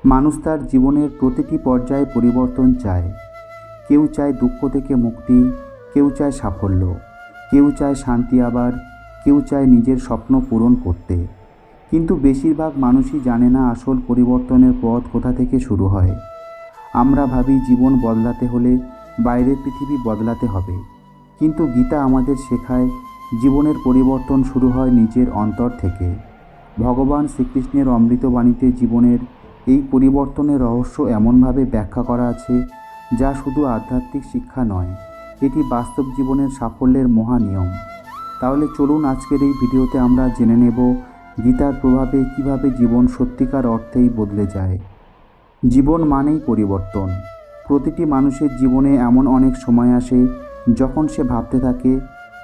মানুষ তার জীবনের প্রতিটি পর্যায়ে পরিবর্তন চায়। কেউ চায় দুঃখ থেকে মুক্তি, কেউ চায় সাফল্য, কেউ চায় শান্তি, আবার কেউ চায় নিজের স্বপ্ন পূরণ করতে। কিন্তু বেশিরভাগ মানুষই জানে না আসল পরিবর্তনের পথ কোথা থেকে শুরু হয়। আমরা ভাবি জীবন বদলাতে হলে বাইরের পৃথিবী বদলাতে হবে, কিন্তু গীতা আমাদের শেখায় জীবনের পরিবর্তন শুরু হয় নিজের অন্তর থেকে। ভগবান শ্রীকৃষ্ণের অমৃতবাণীতে জীবনের এই পরিবর্তনের রহস্য এমনভাবে ব্যাখ্যা করা আছে যা শুধু আধ্যাত্মিক শিক্ষা নয়, এটি বাস্তব জীবনের সাফল্যের মহা নিয়ম। তাহলে চলুন আজকের এই ভিডিওতে আমরা জেনে নেব গীতার প্রভাবে কিভাবে জীবন সত্যিকার অর্থেই বদলে যায়। জীবন মানেই পরিবর্তন। প্রতিটি মানুষের জীবনে এমন অনেক সময় আসে যখন সে ভাবতে থাকে,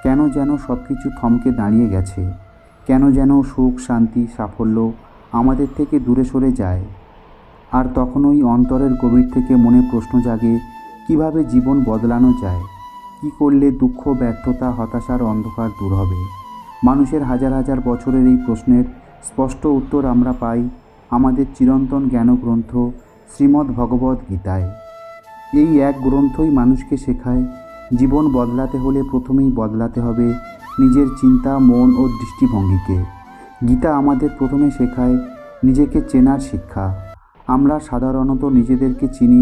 কেন যেন সব কিছু থমকে দাঁড়িয়ে গেছে, কেন যেন সুখ, শান্তি, সাফল্য আমাদের থেকে দূরে সরে যায়। আর তখনই অন্তরের গভীর থেকে মনে প্রশ্ন জাগে, কিভাবে জীবন বদলানো যায়, কি করলে দুঃখ, ব্যর্থতা, হতাশার অন্ধকার দূর হবে। মানুষের হাজার হাজার বছরের এই প্রশ্নের স্পষ্ট উত্তর আমরা পাই আমাদের চিরন্তন জ্ঞানগ্রন্থ শ্রীমদ্ ভগবদ্ গীতায়। এই এক গ্রন্থই মানুষকে শেখায় জীবন বদলাতে হলে প্রথমেই বদলাতে হবে নিজের চিন্তা, মন ও দৃষ্টিভঙ্গিকে। গীতা আমাদের প্রথমে শেখায় নিজেকে চেনার শিক্ষা। আমরা সাধারণত নিজেদেরকে চিনি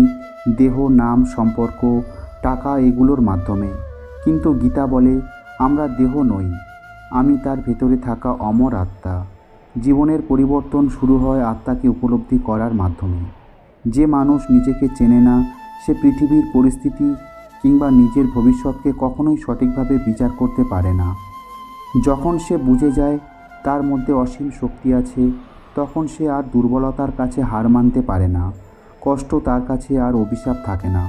দেহ, নাম, সম্পর্ক, টাকা এগুলোর মাধ্যমে, কিন্তু গীতা বলে আমরা দেহ নই, আমি তার ভেতরে থাকা অমর আত্মা। জীবনের পরিবর্তন শুরু হয় আত্মাকে উপলব্ধি করার মাধ্যমে। যে মানুষ নিজেকে চেনে না, সে পৃথিবীর পরিস্থিতি কিংবা নিজের ভবিষ্যৎকে কখনোই সঠিকভাবে বিচার করতে পারে না। যখন সে বুঝে যায় তার মধ্যে অসীম শক্তি আছে, তখন সে আর দুর্বলতার কাছে হার মানতে পারে না। কষ্ট তার কাছে আর অভিশাপ থাকে না,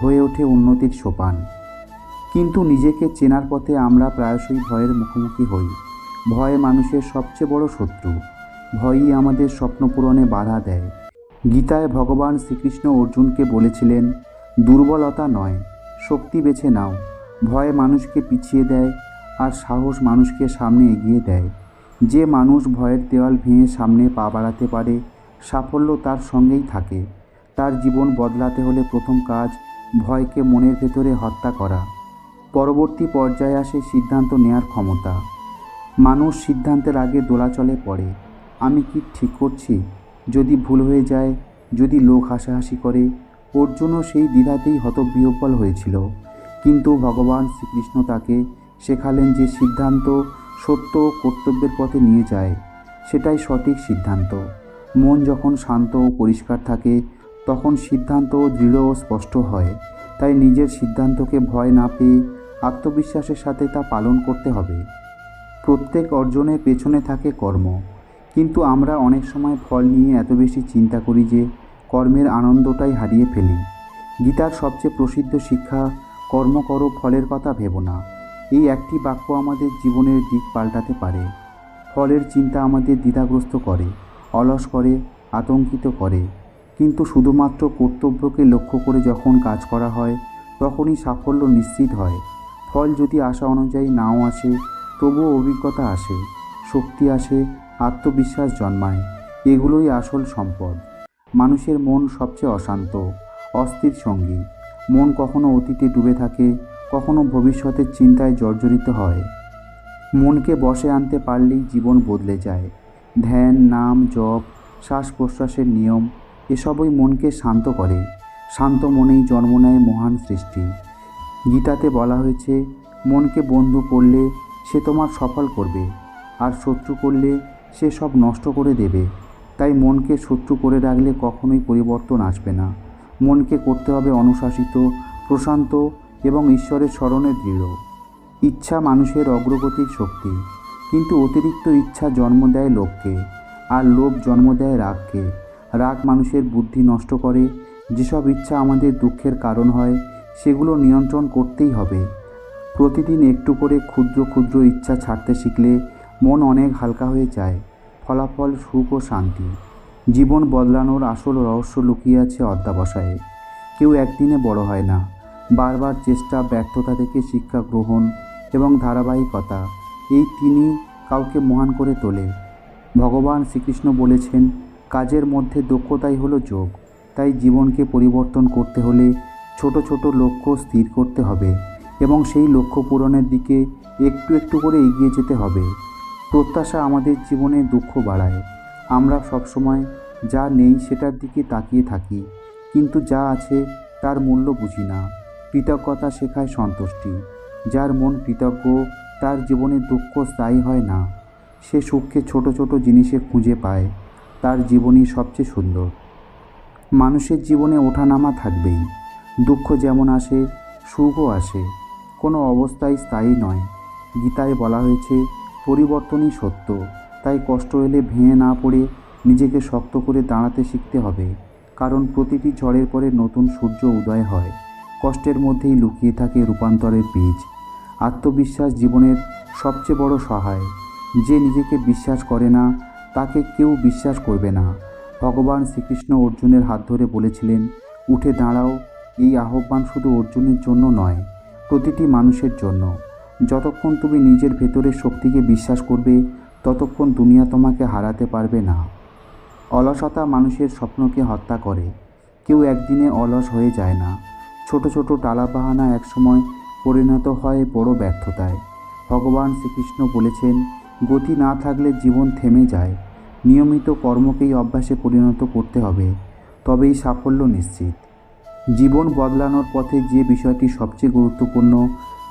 হয়ে ওঠে উন্নতির সোপান। কিন্তু নিজেকে চেনার পথে আমরা প্রায়শই ভয়ের মুখোমুখি হই। ভয় মানুষের সবচেয়ে বড় শত্রু। ভয়ই আমাদের স্বপ্ন পূরণে বাধা দেয়। গীতায় ভগবান শ্রীকৃষ্ণ অর্জুনকে বলেছিলেন, দুর্বলতা নয়, শক্তি বেছে নাও। ভয় মানুষকে পিছিয়ে দেয়, আর সাহস মানুষকে সামনে এগিয়ে দেয়। যে মানুষ ভয়ের দেওয়াল ভেঙে সামনে পা বাড়াতে পারে, সাফল্য তার সঙ্গেই থাকে। তার জীবন বদলাতে হলে প্রথম কাজ ভয়কে মনের ভেতরে হত্যা করা। পরবর্তী পর্যায়ে আসে সিদ্ধান্ত নেয়ার ক্ষমতা। মানুষ সিদ্ধান্তের আগে দোলাচলে পড়ে। আমি কি ঠিক করছি? যদি ভুল হয়ে যায়, যদি লোক হাসাহাসি করে? অর্জুনও সেই দ্বিধাতেই হতবিহ্বল হয়েছিল, কিন্তু ভগবান শ্রীকৃষ্ণ তাকে শেখালেন যে সিদ্ধান্ত সত্য ও কর্তব্যের পথে নিয়ে যায়, সেটাই সঠিক সিদ্ধান্ত। মন যখন শান্ত ও পরিষ্কার থাকে, তখন সিদ্ধান্তও দৃঢ় ও স্পষ্ট হয়। তাই নিজের সিদ্ধান্তকে ভয় না পেয়ে আত্মবিশ্বাসের সাথে তা পালন করতে হবে। প্রত্যেক অর্জনের পেছনে থাকে কর্ম, কিন্তু আমরা অনেক সময় ফল নিয়ে এত বেশি চিন্তা করি যে কর্মের আনন্দটাই হারিয়ে ফেলি। গীতার সবচেয়ে প্রসিদ্ধ শিক্ষা, কর্ম করো, ফলের কথা ভেবো না। এই একটি বাক্য আমাদের জীবনের দিক পাল্টাতে পারে। ফলের চিন্তা আমাদের দ্বিধাগ্রস্ত করে, অলস করে, আতঙ্কিত করে, কিন্তু শুধুমাত্র কর্তব্যকে লক্ষ্য করে যখন কাজ করা হয়, তখনই সাফল্য নিশ্চিত হয়। ফল যদি আশা অনুযায়ী নাও আসে, তবুও অভিজ্ঞতা আসে, শক্তি আসে, আত্মবিশ্বাস জন্মায়। এগুলোই আসল সম্পদ। মানুষের মন সবচেয়ে অশান্ত, অস্থির সঙ্গী। মন কখনো অতীতে ডুবে থাকে, কখনো ভবিষ্যতের চিন্তায় জর্জরিত হয়। মনকে বশে আনতে পারলেই জীবন বদলে যায়। ধ্যান, নাম, জপ, শ্বাস প্রশ্বাসের নিয়ম এসবই মনকে শান্ত করে। শান্ত মনেই জন্ম নেয় মহান সৃষ্টি। গীতাতে বলা হয়েছে, মনকে বন্ধু করলে সে তোমার সফল করবে, আর শত্রু করলে সে সব নষ্ট করে দেবে। তাই মনকে শত্রু করে রাখলে কখনোই পরিবর্তন আসবে না। মনকে করতে হবে অনুশাসিত, প্রশান্ত এবং ঈশ্বরের স্মরণে দৃঢ়। ইচ্ছা মানুষের অগ্রগতির শক্তি, কিন্তু অতিরিক্ত ইচ্ছা জন্ম দেয় লোভকে, আর লোভ জন্ম দেয় রাগকে। রাগ মানুষের বুদ্ধি নষ্ট করে। যেসব ইচ্ছা আমাদের দুঃখের কারণ হয়, সেগুলো নিয়ন্ত্রণ করতেই হবে। প্রতিদিন একটু করে ক্ষুদ্র ক্ষুদ্র ইচ্ছা ছাড়তে শিখলে মন অনেক হালকা হয়ে যায়। ফলাফল সুখ ও শান্তি। জীবন বদলানোর আসল রহস্য লুকিয়ে আছে অধ্যবসায়ে। কেউ একদিনে বড় হয় না। বারবার চেষ্টা, ব্যর্থতা থেকে শিক্ষা গ্রহণ এবং ধারাবাহিকতা, এই তিনই কাউকে মহান করে তোলে। ভগবান শ্রীকৃষ্ণ বলেছেন, কাজের মধ্যে দক্ষতাই হলো যোগ। তাই জীবনকে পরিবর্তন করতে হলে ছোট ছোট লক্ষ্য স্থির করতে হবে এবং সেই লক্ষ্য পূরণের দিকে একটু একটু করে এগিয়ে যেতে হবে। প্রত্যাশা আমাদের জীবনে দুঃখ বাড়ায়। আমরা সবসময় যা নেই সেটার দিকে তাকিয়ে থাকি, কিন্তু যা আছে তার মূল্য বুঝি না। কৃতজ্ঞতা শেখায় সন্তুষ্টি। যার মন কৃতজ্ঞ তার জীবনে দুঃখ স্থায়ী হয় না। সে সুখকে ছোট ছোট জিনিসে খুঁজে পায়। তার জীবনই সবচেয়ে সুন্দর। মানুষের জীবনে ওঠানামা থাকবেই। দুঃখ যেমন আসে সুখও আসে। কোনো অবস্থাই স্থায়ী নয়। গীতায় বলা হয়েছে পরিবর্তনই সত্য। তাই কষ্ট এলে ভেঙে না পড়ে নিজেকে শক্ত করে দাঁড়াতে শিখতে হবে, কারণ প্রতিটি ঝড়ের পরে নতুন সূর্য উদয় হয়। কষ্টের মধ্যেই লুকিয়ে থাকে রূপান্তরের বীজ। আত্মবিশ্বাস জীবনের সবচেয়ে বড় সহায়। যে নিজেকে বিশ্বাস করে না তাকে কেউ বিশ্বাস করবে না। ভগবান শ্রীকৃষ্ণ অর্জুনের হাত ধরে বলেছিলেন, উঠে দাঁড়াও। এই আহ্বান শুধু অর্জুনের জন্য নয়, প্রতিটি মানুষের জন্য। যতক্ষণ তুমি নিজের ভেতরের শক্তিকে বিশ্বাস করবে ততক্ষণ দুনিয়া তোমাকে হারাতে পারবে না। অলসতা মানুষের স্বপ্নকে হত্যা করে। কেউ একদিনে অলস হয়ে যায় না। ছোট ছোট টালাবাহানা একসময় পরিণত হয় বড় ব্যর্থতায়। ভগবান শ্রীকৃষ্ণ বলেছেন, গতি না থাকলে জীবন থেমে যায়। নিয়মিত কর্মকেই অভ্যাসে পরিণত করতে হবে, তবেই সাফল্য নিশ্চিত। জীবন বদলানোর পথে যে বিষয়টি সবচেয়ে গুরুত্বপূর্ণ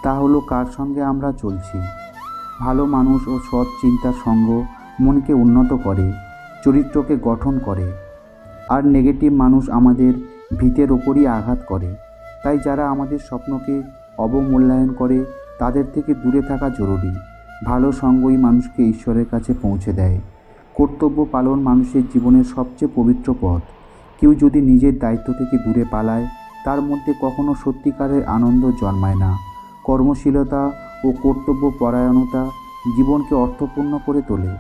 তা হলো কার সঙ্গে আমরা চলছি। ভালো মানুষ ও সৎ চিন্তার সঙ্গ মনকে উন্নত করে, চরিত্রকে গঠন করে। আর নেগেটিভ মানুষ আমাদের ভিতের ওপরই আঘাত করে। তাই যারা আমাদের স্বপ্নকে অবমূল্যায়ন করে তাদের থেকে দূরে থাকা জরুরি। ভালো সঙ্গই মানুষকে ঈশ্বরের কাছে পৌঁছে দেয়। কর্তব্য পালন মানুষের জীবনের সবচেয়ে পবিত্র পথ। কেউ যদি নিজের দায়িত্ব থেকে দূরে পালায় তার মধ্যে কখনো সত্যিকারের আনন্দ জন্মায় না। কর্মশীলতা ও কর্তব্য পরায়ণতা জীবনকে অর্থপূর্ণ করে তোলে।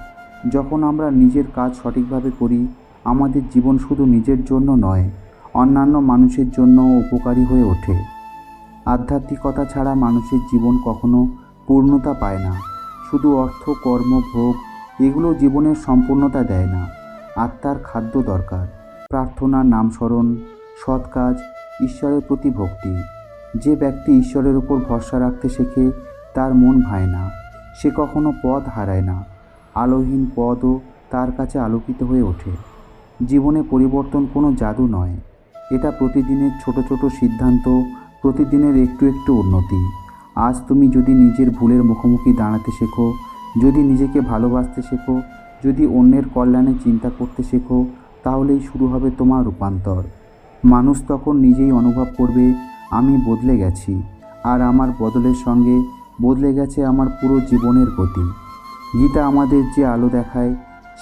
যখন আমরা নিজের কাজ সঠিকভাবে করি আমাদের জীবন শুধু নিজের জন্য নয়, অন্যান্য মানুষের জন্যও উপকারী হয়ে ওঠে। আধ্যাত্মিকতা ছাড়া মানুষের জীবন কখনো পূর্ণতা পায় না। শুধু অর্থ, কর্ম, ভোগ এগুলো জীবনের সম্পূর্ণতা দেয় না। আত্মার খাদ্য দরকার। প্রার্থনা, নামস্মরণ, সৎ কাজ, ঈশ্বরের প্রতি ভক্তি। যে ব্যক্তি ঈশ্বরের উপর ভরসা রাখতে শেখে তার মন ভায় না। সে কখনো পথ হারায় না। আলোহীন পথও তার কাছে আলোকিত হয়ে ওঠে। জীবনে পরিবর্তন কোনো জাদু নয়, এটা প্রতিদিনের ছোট ছোট সিদ্ধান্ত, প্রতিদিনের একটু একটু উন্নতি। আজ তুমি যদি নিজের ভুলের মুখোমুখি দাঁড়াতে শেখো, যদি নিজেকে ভালোবাসতে শেখো, যদি অন্যের কল্যাণে চিন্তা করতে শেখো, তাহলেই শুরু হবে তোমার রূপান্তর। মানুষ তখন নিজেই অনুভব করবে, আমি বদলে গেছি, আর আমার বদলের সঙ্গে বদলে গেছে আমার পুরো জীবনের গতি। গীতা আমাদের যে আলো দেখায়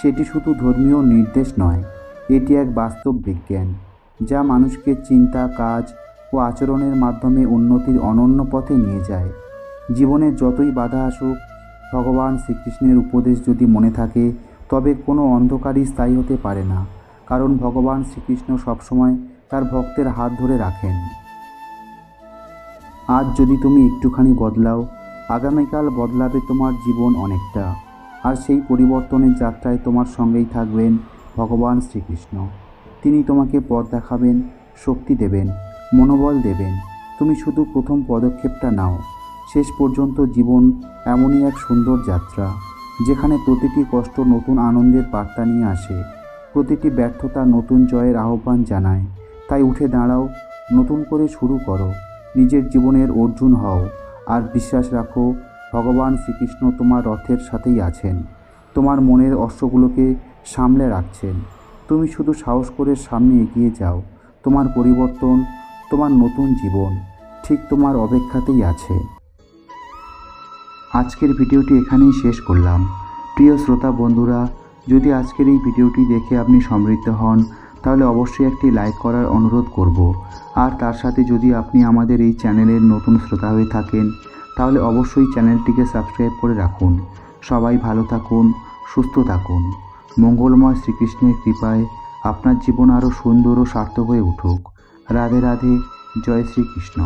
সেটি শুধু ধর্মীয় নির্দেশ নয়, এটি এক বাস্তব বিজ্ঞান যা মানুষকে চিন্তা, কাজ ও আচরণের মাধ্যমে উন্নতির অনন্য পথে নিয়ে যায়। জীবনে যতই বাধা আসুক, ভগবান শ্রীকৃষ্ণের উপদেশ যদি মনে থাকে তবে কোনো অন্ধকারই স্থায়ী হতে পারে না, কারণ ভগবান শ্রীকৃষ্ণ সবসময় তার ভক্তের হাত ধরে রাখেন। আজ যদি তুমি একটুখানি বদলাও, আগামীকাল বদলাবে তোমার জীবন অনেকটা। আর সেই পরিবর্তনের যাত্রায় তোমার সঙ্গেই থাকবেন ভগবান শ্রীকৃষ্ণ। তিনি তোমাকে পথ দেখাবেন, শক্তি দেবেন, মনোবল দেবেন। তুমি শুধু প্রথম পদক্ষেপটা নাও। শেষ পর্যন্ত জীবন এমনই এক সুন্দর যাত্রা যেখানে প্রতিটি কষ্ট নতুন আনন্দের বার্তা নিয়ে আসে, প্রতিটি ব্যর্থতা নতুন জয়ের আহ্বান জানায়। তাই উঠে দাঁড়াও, নতুন করে শুরু করো, নিজের জীবনের অর্জুন হও, আর বিশ্বাস রাখো ভগবান শ্রীকৃষ্ণ তোমার রথের সাথেই আছেন, তোমার মনের অশ্বগুলোকে সামলে রাখছেন। তুমি শুধু সাহস করে সামনে এগিয়ে যাও। তোমার পরিবর্তন, তোমার নতুন জীবন ঠিক তোমার অপেক্ষাতেই আছে। আজকের ভিডিওটি এখানেই শেষ করলাম। প্রিয় শ্রোতা বন্ধুরা, যদি আজকের এই ভিডিওটি দেখে আপনি সমৃদ্ধ হন তাহলে অবশ্যই একটি লাইক করার অনুরোধ করব। আর তার সাথে যদি আপনি আমাদের এই চ্যানেলের নতুন শ্রোতা হয়ে থাকেন তাহলে অবশ্যই চ্যানেলটিকে সাবস্ক্রাইব করে রাখুন। সবাই ভালো থাকুন, সুস্থ থাকুন। মঙ্গলময় শ্রীকৃষ্ণের কৃপায় আপনার জীবন আরও সুন্দর ও সার্থক হয়ে উঠুক। রাধে রাধে, জয় শ্রীকৃষ্ণ।